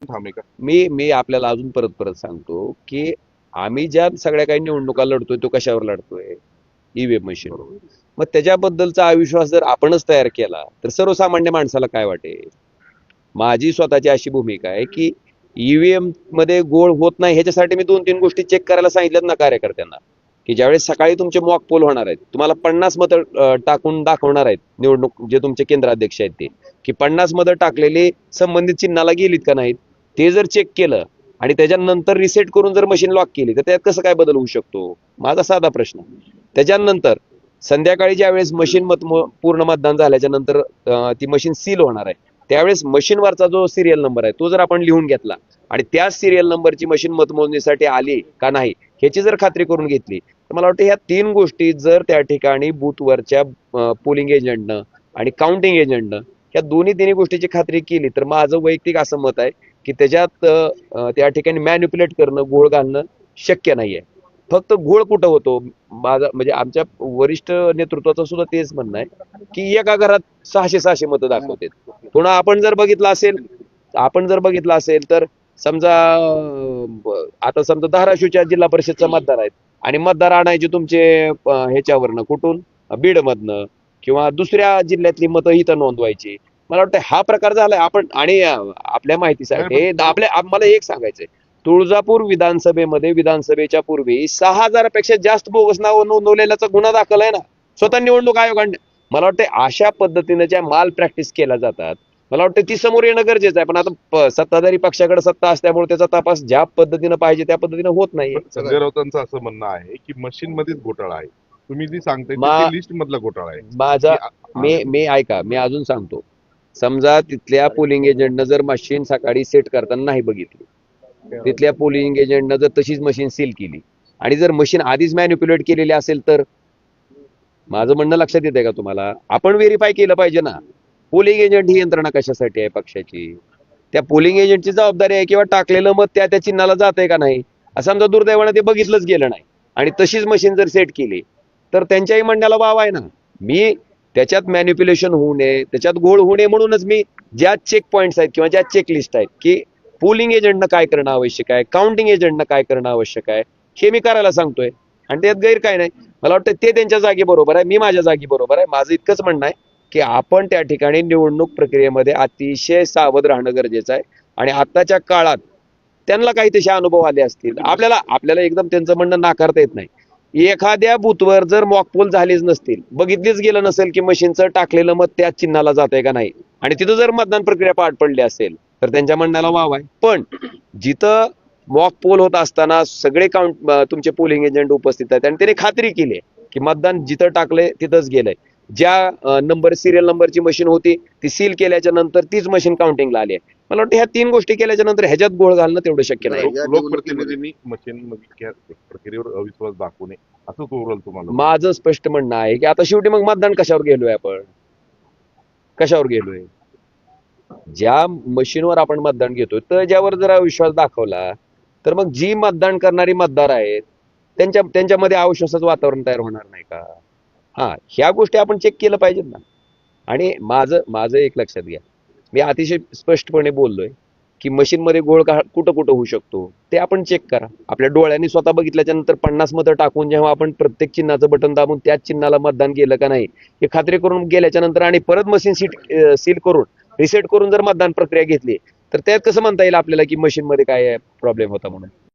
थांबे का? मी आपल्याला अजून परत परत सांगतो की आम्ही ज्या सगळ्या काही निवडणुका लढतोय तो कशावर लढतोय? EVM machine. मग त्याच्याबद्दलचा अविश्वास जर आपणच तयार केला तर सर्वसामान्य माणसाला काय वाटेल? माझी स्वतःची अशी भूमिका आहे की ईव्हीएम मध्ये गोळ होत नाही ह्याच्यासाठी मी 2-3 गोष्टी चेक करायला सांगितल्यात ना कार्यकर्त्यांना, की ज्यावेळेस सकाळी तुमचे मॉक पोल होणार आहेत, तुम्हाला 50 मतं टाकून दाखवणार आहेत निवडणूक जे तुमचे केंद्राध्यक्ष आहेत ते, की 50 मतं टाकलेली संबंधित चिन्हाला गेलीत का नाहीत, ते जर चेक केलं आणि त्याच्यानंतर रिसेट करून जर मशीन लॉक केली तर त्यात कसं काय बदल होऊ शकतो? माझा साधा प्रश्न. त्याच्यानंतर संध्याकाळी ज्यावेळेस मशीन पूर्ण मतदान झाल्याच्या नंतर ती मशीन सील होणार आहे, त्यावेळेस मशीनवरचा जो सिरियल नंबर आहे तो जर आपण लिहून घेतला आणि त्याच सिरियल नंबरची मशीन मतमोजणीसाठी आली का नाही ह्याची जर खात्री करून घेतली तर मला वाटतं ह्या 3 गोष्टी जर त्या ठिकाणी बूथवरच्या पोलिंग एजंटनं आणि काउंटिंग एजंटनं ह्या तिन्ही गोष्टीची खात्री केली तर माझं वैयक्तिक असं मत आहे की त्याच्यात त्या ठिकाणी मॅन्युप्युलेट करणं, घोळ घालणं शक्य नाहीये. फक्त घोळ कुठं होतो? माझा म्हणजे आमच्या वरिष्ठ नेतृत्वाचं सुद्धा तेच म्हणणं आहे की एका घरात 600 मतं दाखवतात. पुन्हा आपण जर बघितलं असेल तर समजा आता समजा धाराशिवच्या जिल्हा परिषदचा मतदार आहेत आणि मतदार आणायचे तुमचे ह्याच्यावरनं कुठून बीडमधनं किंवा दुसऱ्या जिल्ह्यातली मतं इथं नोंदवायची. मला वाटतं हा प्रकार झालाय. आपण आणि आपल्या माहितीसाठी मला एक सांगायचंय, तुळजापूर विधानसभेच्या पूर्वी 6,000पेक्षा जास्त बोगस नाव नोंदवलेल्याचा गुन्हा दाखल आहे ना स्वतः निवडणूक आयोगाने. मला वाटतं अशा पद्धतीने ज्या माल प्रॅक्टिस केल्या जातात मला वाटतं ती समोर येणं गरजेचं आहे. पण आता सत्ताधारी पक्षाकडे सत्ता असल्यामुळे त्याचा तपास ज्या पद्धतीनं पाहिजे त्या पद्धतीनं होत नाही. संजय राऊतांचं असं म्हणणं आहे की मशीन मध्येच घोटाळा आहे. तुम्ही जी सांगताय लिस्ट मधला घोटाळा आहे. माझा मी ऐका, मी अजून सांगतो. समजा तिथल्या पोलिंग एजंटनं जर मशीन सकाळी सेट करताना नाही बघितली, तिथल्या पोलिंग एजंटनं जर तशीच मशीन सील केली आणि जर मशीन आधीच मॅन्युप्युलेट केलेली असेल तर माझं म्हणणं लक्षात येतंय का तुम्हाला? आपण व्हेरीफाय केलं पाहिजे ना. पोलिंग एजंट ही यंत्रणा कशासाठी आहे पक्षाची? त्या पोलिंग एजंटची जबाबदारी आहे किंवा टाकलेलं मत त्या चिन्हाला जातंय का नाही. असं समजा दुर्दैवानं ते बघितलंच गेलं नाही आणि तशीच मशीन जर सेट केली तर त्यांच्याही म्हणण्याला वाव आहे ना. मी त्याच्यात मॅन्युप्युलेशन होऊ नये, त्याच्यात घोळ होऊ नये म्हणूनच मी ज्या चेक पॉईंट्स आहेत किंवा ज्या चेकलिस्ट आहेत की पोलिंग एजंटनं काय करणं आवश्यक आहे, काउंटिंग एजंटनं काय करणं आवश्यक आहे हे मी करायला सांगतोय आणि त्यात गैर काय नाही. मला वाटतं ते त्यांच्या जागी बरोबर आहे, मी माझ्या जागी बरोबर आहे. माझं इतकंच म्हणणं आहे की आपण त्या ठिकाणी निवडणूक प्रक्रियेमध्ये अतिशय सावध राहणं गरजेचं आहे आणि आताच्या काळात त्यांना काही तसे अनुभव आले असतील. आपल्याला एकदम त्यांचं म्हणणं नाकारता येत नाही. एखाद्या बूथवर जर मॉकपोल झालीच नसतील, बघितलीच गेलं नसेल की मशीनचं टाकलेलं मत त्याच चिन्हाला जातंय का नाही आणि तिथं जर मतदान प्रक्रिया पार पडली असेल तर त्यांच्या म्हणण्याला वाव आहे. पण जिथं मॉक पोल होत असताना सगळे तुमचे पोलिंग एजंट उपस्थित आहेत आणि त्याने खात्री केली की मतदान जिथं टाकलंय तिथंच गेलंय, ज्या सिरियल नंबरची मशीन होती ती सील केल्याच्या नंतर तीच मशीन काउंटिंगला आली आहे. मला वाटतं ह्या 3 गोष्टी केल्याच्या नंतर ह्याच्यात गोळ घालणं तेवढं शक्य नाही. लोकप्रतिनिधींनी मशीन मधल्या प्रक्रियेवर अविश्वास दाखवू नये असं ओव्हरऑल तुम्हाला? माझं स्पष्ट म्हणणं आहे की आता शेवटी मग मतदान कशावर गेलोय आपण? कशावर गेलोय? ज्या मशीनवर आपण मतदान घेतोय तर ज्यावर जर अविश्वास दाखवला तर मग जी मतदान करणारी मतदार आहेत त्यांच्यामध्ये अविश्वासाचं वातावरण तयार होणार नाही का? ह्या गोष्टी आपण चेक केलं पाहिजेत ना. आणि माझं एक लक्षात घ्या, मी अतिशय स्पष्टपणे बोललोय की मशीनमध्ये घोळ कुठं कुठं होऊ शकतो ते आपण चेक करा. आपल्या डोळ्यांनी स्वतः बघितल्याच्या नंतर 50 मतं टाकून जेव्हा आपण प्रत्येक चिन्हाचं बटन दाबून त्याच चिन्हाला मतदान केलं का नाही हे खात्री करून गेल्याच्या नंतर आणि परत मशीन सील करून रिसेट करून जर मतदान प्रक्रिया घेतली तर त्यात कसं म्हणता येईल आपल्याला की मशीनमध्ये काय प्रॉब्लेम होता म्हणून?